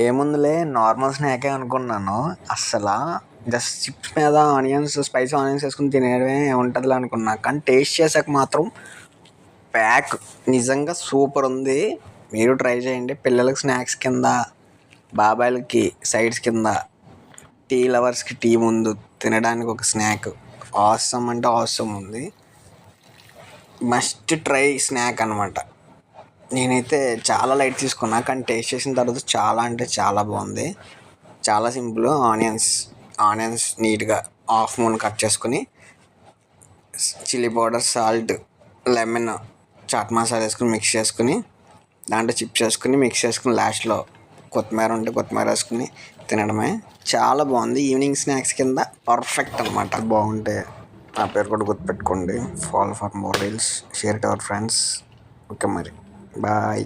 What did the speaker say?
ఏముందిలే నార్మల్ స్నాకే అనుకున్నాను. అస్సలా జస్ట్ చిప్స్ మీద ఆనియన్స్, స్పైసీ ఆనియన్స్ వేసుకొని తినేయడమే ఉంటుందిలే అనుకున్నా. కానీ టేస్ట్ చేసాక మాత్రం ప్యాక్ నిజంగా సూపర్ ఉంది. మీరు ట్రై చేయండి. పిల్లలకి స్నాక్స్ కింద, బాబాయిలకి సైడ్స్ కింద, టీ లవర్స్కి టీ ముందు తినడానికి ఒక స్నాక్ ఆసమ్ అంటే ఆసమ్ ఉంది. మస్ట్ ట్రై స్నాక్ అనమాట. నేనైతే చాలా లైట్ తీసుకున్నా, కానీ టేస్ట్ చేసిన తర్వాత చాలా అంటే చాలా బాగుంది. చాలా సింపుల్. ఆనియన్స్ నీట్గా హాఫ్ మూన్ కట్ చేసుకుని, chilli powder, salt, lemon, chaat masala వేసుకుని మిక్స్ చేసుకుని, దాంట్లో చిప్స్ వేసుకుని మిక్స్ చేసుకుని, లాస్ట్లో కొత్తిమీర ఉంటే కొత్తిమీర వేసుకుని తినడమే. చాలా బాగుంది. ఈవినింగ్ స్నాక్స్ కింద పర్ఫెక్ట్ అనమాట. బాగుంటే నా పేరు కూడా గుర్తుపెట్టుకోండి. Follow for more reels, share to our friends. Okay మరి బాయ్.